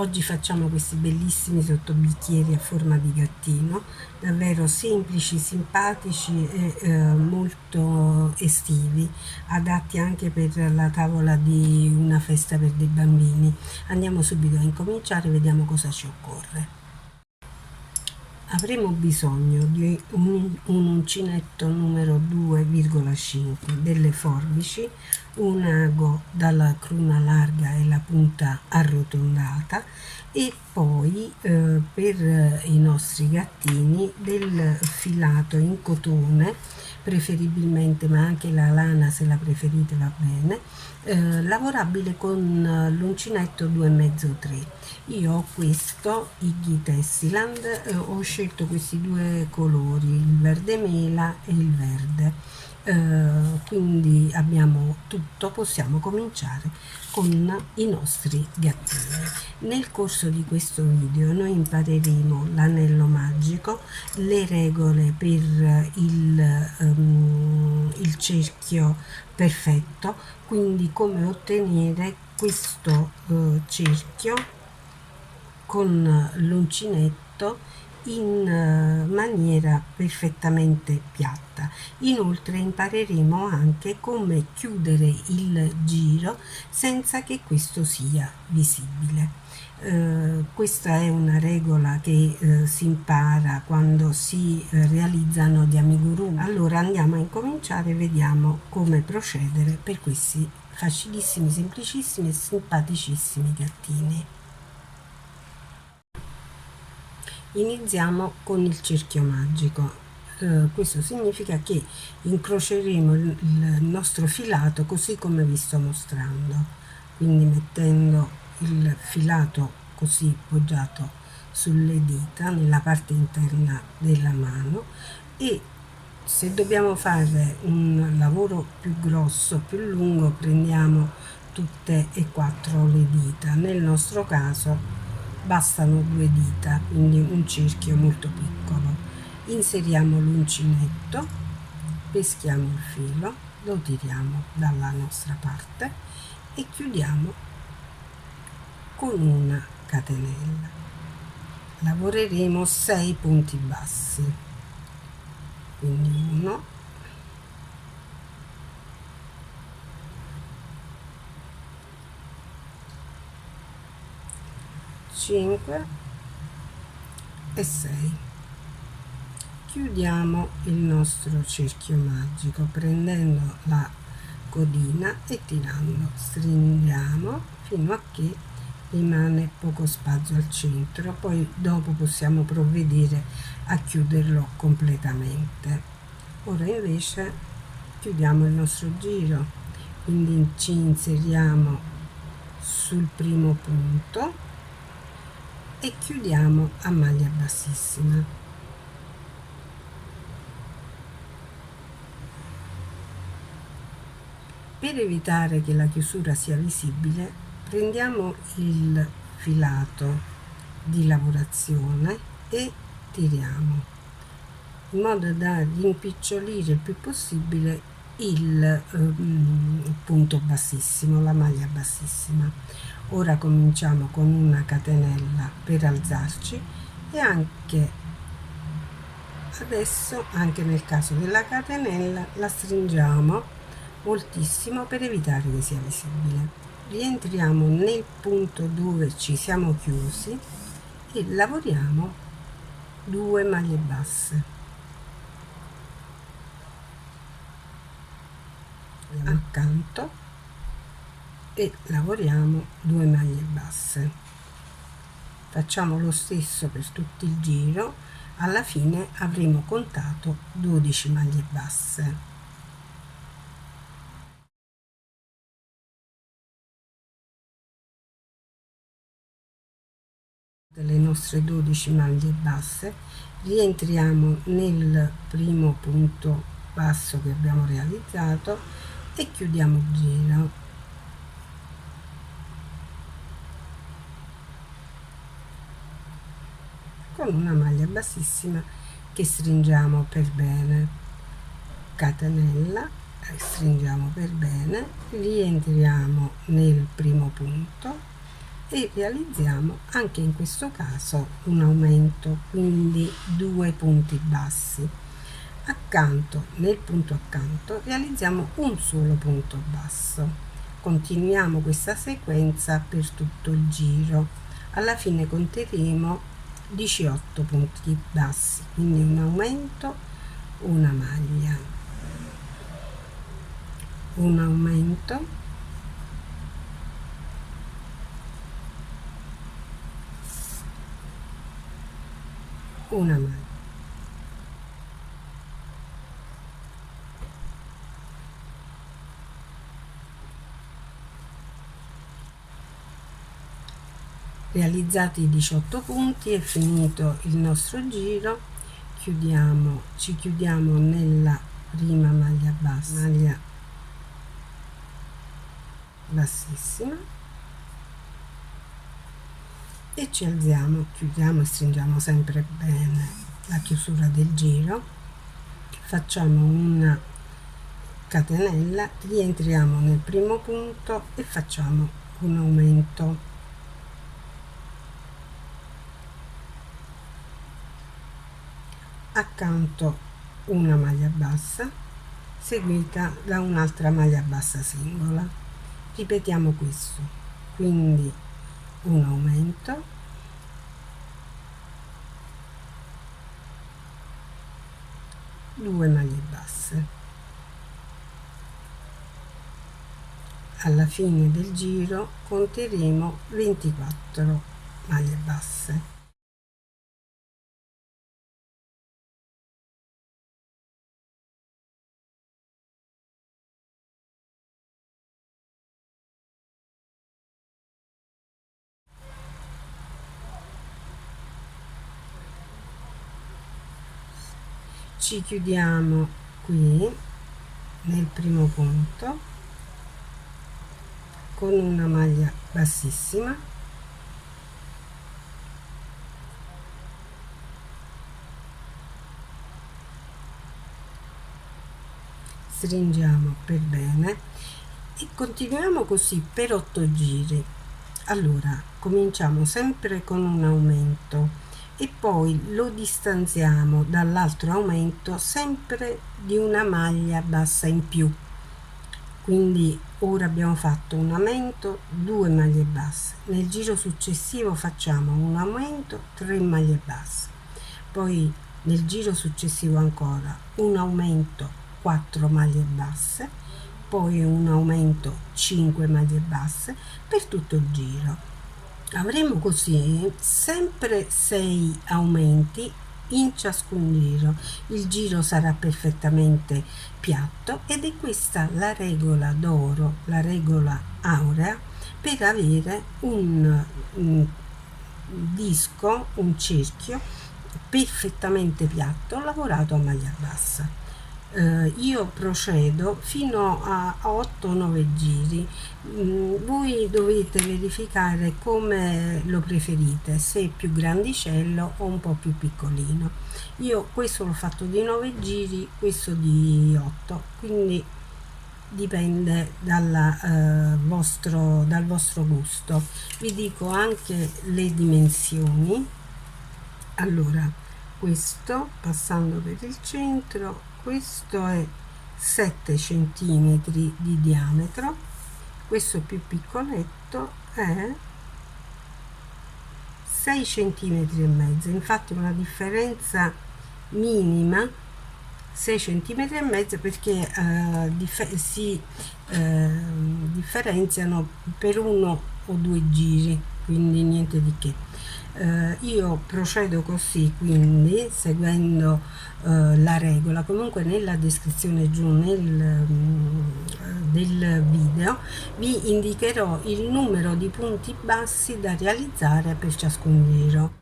Oggi facciamo questi bellissimi sottobicchieri a forma di gattino, davvero semplici, simpatici e molto estivi, adatti anche per la tavola di una festa per dei bambini. Andiamo subito a incominciare, vediamo cosa ci occorre. Avremo bisogno di un uncinetto numero 2,5, delle forbici, un ago dalla cruna larga e la punta arrotondata e poi per i nostri gattini del filato in cotone, preferibilmente, ma anche la lana se la preferite va bene, lavorabile con l'uncinetto 2,5-3. Io ho questo Iggy Tessiland, ho scelto questi due colori, il verde mela e il verde. Quindi abbiamo tutto, possiamo cominciare con i nostri gattini. Nel corso di questo video noi impareremo l'anello magico, le regole per il cerchio perfetto, quindi come ottenere questo cerchio con l'uncinetto in maniera perfettamente piatta. Inoltre impareremo anche come chiudere il giro senza che questo sia visibile. Questa è una regola che si impara quando si realizzano gli amigurumi. Allora andiamo a incominciare e vediamo come procedere per questi facilissimi, semplicissimi e simpaticissimi gattini. Iniziamo con il cerchio magico. Questo significa che incroceremo il nostro filato così come vi sto mostrando, quindi mettendo il filato così poggiato sulle dita nella parte interna della mano, e se dobbiamo fare un lavoro più grosso, più lungo, prendiamo tutte e quattro le dita. Nel nostro caso bastano 2 dita, quindi un cerchio molto piccolo. Inseriamo l'uncinetto, peschiamo il filo, lo tiriamo dalla nostra parte e chiudiamo con una catenella. Lavoreremo 6 punti bassi, quindi 1, 5 e 6. Chiudiamo il nostro cerchio magico prendendo la codina e tirando, stringiamo fino a che rimane poco spazio al centro, poi dopo possiamo provvedere a chiuderlo completamente. Ora invece chiudiamo il nostro giro, quindi ci inseriamo sul primo punto e chiudiamo a maglia bassissima. Per evitare che la chiusura sia visibile, prendiamo il filato di lavorazione e tiriamo in modo da rimpicciolire il più possibile il punto bassissimo, la maglia bassissima. Ora cominciamo con una catenella per alzarci e anche adesso, anche nel caso della catenella, la stringiamo moltissimo per evitare che sia visibile. Rientriamo nel punto dove ci siamo chiusi e lavoriamo 2 maglie basse. Accanto e lavoriamo 2 maglie basse. Facciamo lo stesso per tutto il giro. Alla fine avremo contato 12 maglie basse. Delle nostre 12 maglie basse rientriamo nel primo punto basso che abbiamo realizzato e chiudiamo il giro. Con una maglia bassissima che stringiamo per bene, catenella, stringiamo per bene, rientriamo nel primo punto e realizziamo anche in questo caso un aumento, quindi 2 punti bassi. Accanto, nel punto accanto, realizziamo un solo punto basso. Continuiamo questa sequenza per tutto il giro. Alla fine conteremo 18 punti bassi, quindi un aumento, una maglia, un aumento, una maglia. Realizzati i 18 punti è finito il nostro giro, ci chiudiamo nella prima maglia bassa, maglia bassissima, e ci alziamo, chiudiamo e stringiamo sempre bene la chiusura del giro, facciamo una catenella, rientriamo nel primo punto e facciamo un aumento. Accanto una maglia bassa seguita da un'altra maglia bassa singola. Ripetiamo questo, quindi un aumento, due maglie basse. Alla fine del giro conteremo 24 maglie basse. Ci chiudiamo qui nel primo punto con una maglia bassissima, stringiamo per bene e continuiamo così per 8 giri. Allora cominciamo sempre con un aumento e poi lo distanziamo dall'altro aumento sempre di una maglia bassa in più. Quindi ora abbiamo fatto un aumento, 2 maglie basse, nel giro successivo facciamo un aumento, 3 maglie basse, poi nel giro successivo ancora un aumento, 4 maglie basse, poi un aumento, 5 maglie basse per tutto il giro. Avremo così sempre 6 aumenti in ciascun giro. Il giro sarà perfettamente piatto ed è questa la regola d'oro, la regola aurea per avere un disco, un cerchio perfettamente piatto lavorato a maglia bassa. Io procedo fino a 8-9 giri. Voi dovete verificare come lo preferite, se è più grandicello o un po' più piccolino. Io questo l'ho fatto di 9 giri, questo di 8, quindi dipende dal vostro gusto. Vi dico anche le dimensioni. Allora, questo passando per il centro, questo è 7 cm di diametro, questo più piccoletto è 6 cm e mezzo, infatti una differenza minima 6 cm e mezzo perché si differenziano per 1 o 2 giri, quindi niente di che. Io procedo così, quindi seguendo la regola. Comunque nella descrizione giù del video vi indicherò il numero di punti bassi da realizzare per ciascun giro.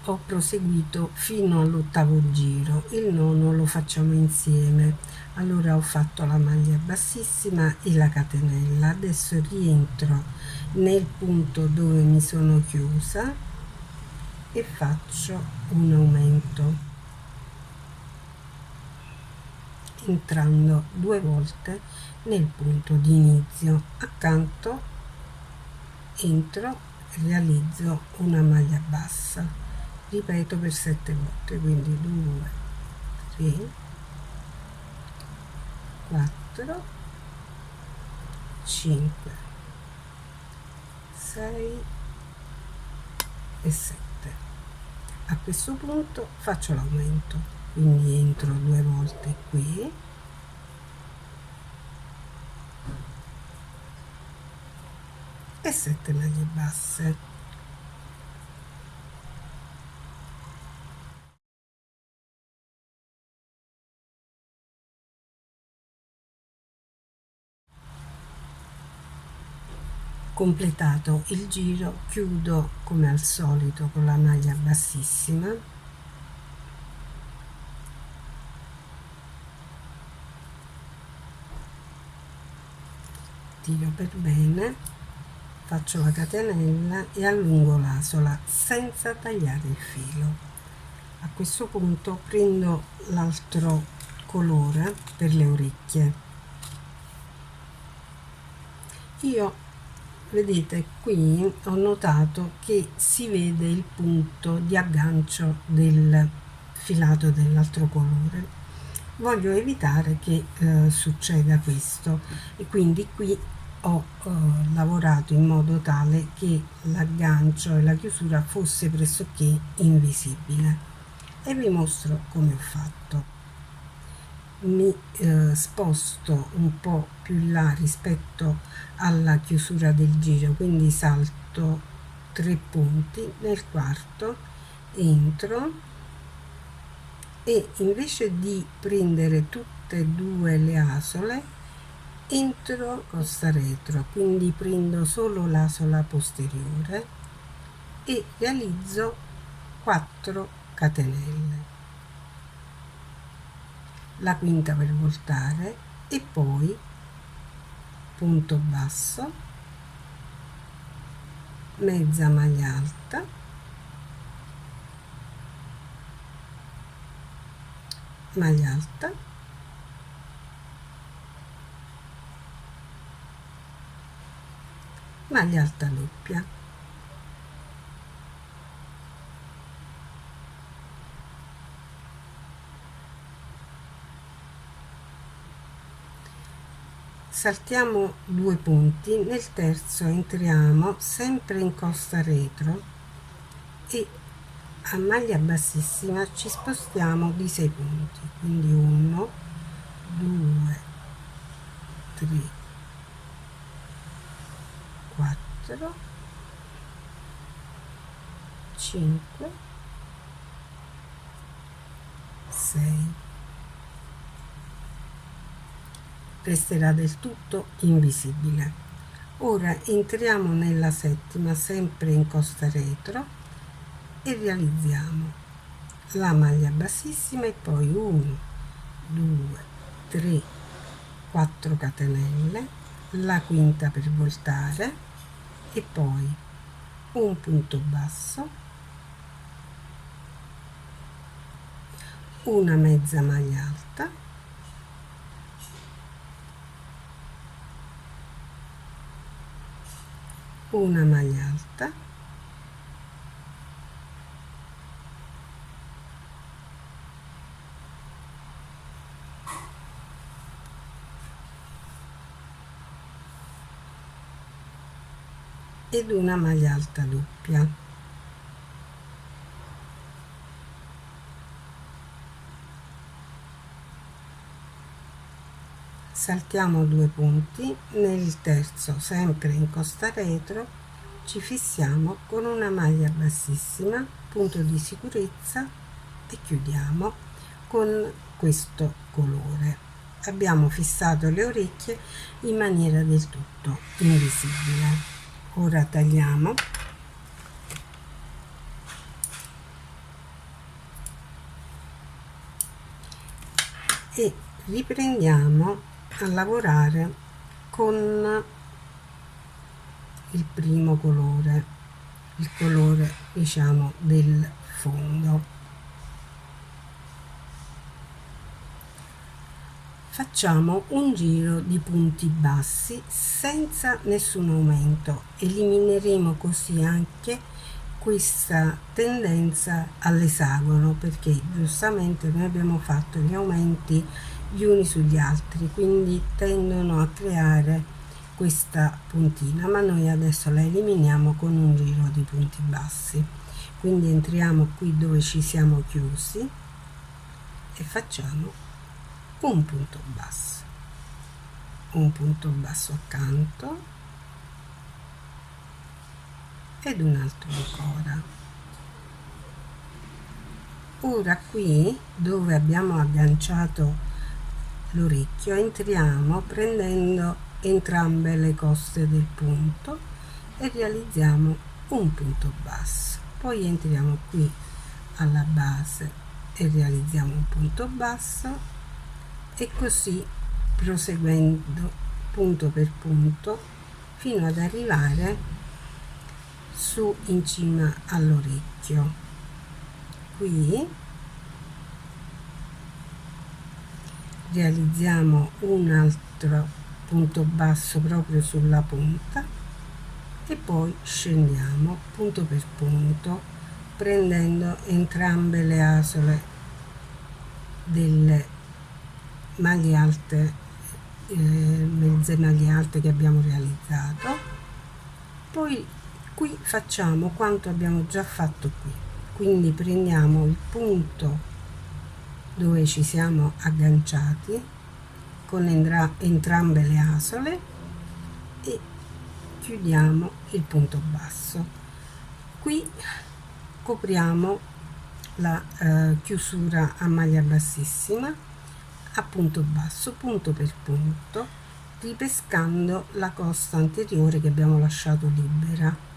Ho proseguito fino all'8° giro, il nono lo facciamo insieme. Allora ho fatto la maglia bassissima e la catenella, adesso rientro nel punto dove mi sono chiusa e faccio un aumento, entrando 2 volte nel punto di inizio accanto entro, realizzo una maglia bassa, ripeto per 7 volte, quindi 2, 3, 4, 5, 6 e 7. A questo punto faccio l'aumento, quindi entro 2 volte qui, e 7 maglie basse. Completato il giro, chiudo come al solito con la maglia bassissima, tiro per bene, faccio la catenella e allungo l'asola senza tagliare il filo. A questo punto prendo l'altro colore per le orecchie. Io, vedete, qui ho notato che si vede il punto di aggancio del filato dell'altro colore. Voglio evitare che succeda questo, e quindi qui ho lavorato in modo tale che l'aggancio e la chiusura fosse pressoché invisibile, e vi mostro come ho fatto. Mi sposto un po' più in là rispetto alla chiusura del giro, quindi salto 3 punti, nel quarto entro e invece di prendere tutte e due le asole entro costa retro, quindi prendo solo l'asola posteriore e realizzo 4 catenelle, la quinta per voltare e poi punto basso, mezza maglia alta, maglia alta, maglia alta doppia. Saltiamo 2 punti, nel terzo entriamo sempre in costa retro e a maglia bassissima ci spostiamo di 6 punti, quindi 1, 2, 3, 4, 5, 6. Resterà del tutto invisibile. Ora entriamo nella settima, sempre in costa retro, e realizziamo la maglia bassissima e poi 1, 2, 3, 4 catenelle, la quinta per voltare e poi un punto basso, una mezza maglia alta, una maglia alta, ed una maglia alta doppia. Saltiamo 2 punti, nel terzo sempre in costa retro ci fissiamo con una maglia bassissima, punto di sicurezza, e chiudiamo con questo colore. Abbiamo fissato le orecchie in maniera del tutto invisibile. Ora tagliamo e riprendiamo a lavorare con il primo colore, il colore diciamo del fondo. facciamo un giro di punti bassi senza nessun aumento. Elimineremo così anche questa tendenza all'esagono, perché giustamente noi abbiamo fatto gli aumenti gli uni sugli altri, quindi tendono a creare questa puntina, ma noi adesso la eliminiamo con un giro di punti bassi. Quindi entriamo qui dove ci siamo chiusi e facciamo un punto basso accanto ed un altro ancora. Ora qui dove abbiamo agganciato l'orecchio entriamo prendendo entrambe le coste del punto e realizziamo un punto basso. Poi entriamo qui alla base e realizziamo un punto basso e così proseguendo punto per punto fino ad arrivare su in cima all'orecchio. Qui realizziamo un altro punto basso proprio sulla punta e poi scendiamo punto per punto prendendo entrambe le asole delle maglie alte, mezze maglie alte che abbiamo realizzato. Poi qui facciamo quanto abbiamo già fatto qui, quindi prendiamo il punto dove ci siamo agganciati con entrambe le asole e chiudiamo il punto basso. Qui copriamo la chiusura a maglia bassissima a punto basso, punto per punto, ripescando la costa anteriore che abbiamo lasciato libera.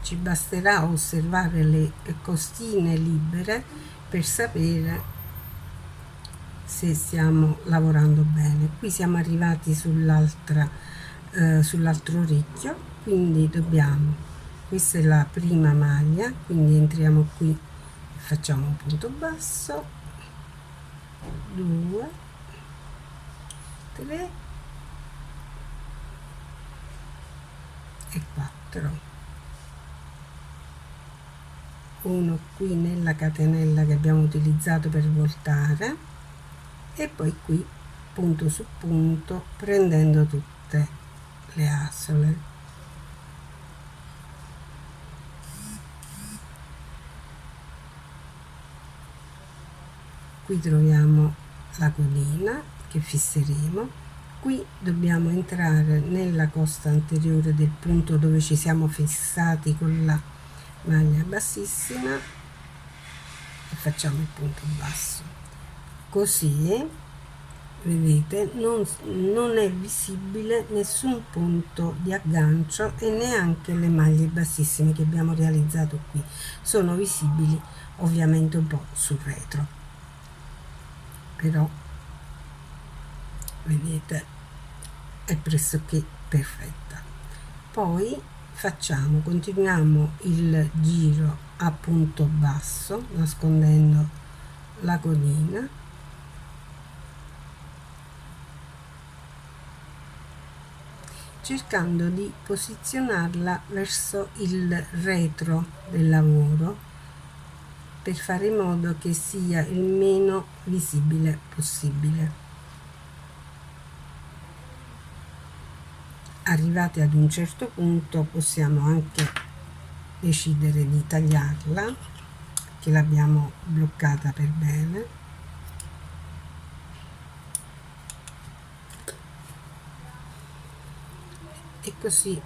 Ci basterà osservare le costine libere per sapere se stiamo lavorando bene. Qui siamo arrivati sull'altro orecchio, quindi questa è la prima maglia, quindi entriamo qui, facciamo un punto basso, 2, 3 e 4. Uno qui nella catenella che abbiamo utilizzato per voltare e poi qui punto su punto prendendo tutte le asole. Qui troviamo la codina che fisseremo. Qui dobbiamo entrare nella costa anteriore del punto dove ci siamo fissati con la maglia bassissima e facciamo il punto basso. Così vedete non è visibile nessun punto di aggancio e neanche le maglie bassissime che abbiamo realizzato qui sono visibili ovviamente un po' sul retro, però vedete è pressoché perfetta. Poi continuiamo il giro a punto basso nascondendo la codina cercando di posizionarla verso il retro del lavoro per fare in modo che sia il meno visibile possibile. Arrivati ad un certo punto possiamo anche decidere di tagliarla, che l'abbiamo bloccata per bene, e così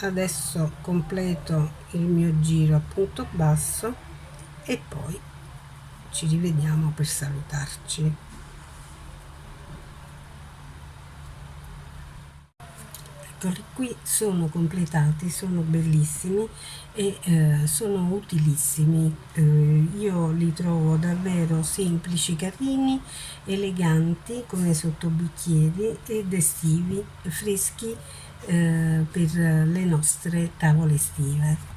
adesso completo il mio giro a punto basso e poi ci rivediamo per salutarci. Eccoli qui, sono completati, sono bellissimi e sono utilissimi. Io li trovo davvero semplici, carini, eleganti come sottobicchieri ed estivi, freschi per le nostre tavole estive.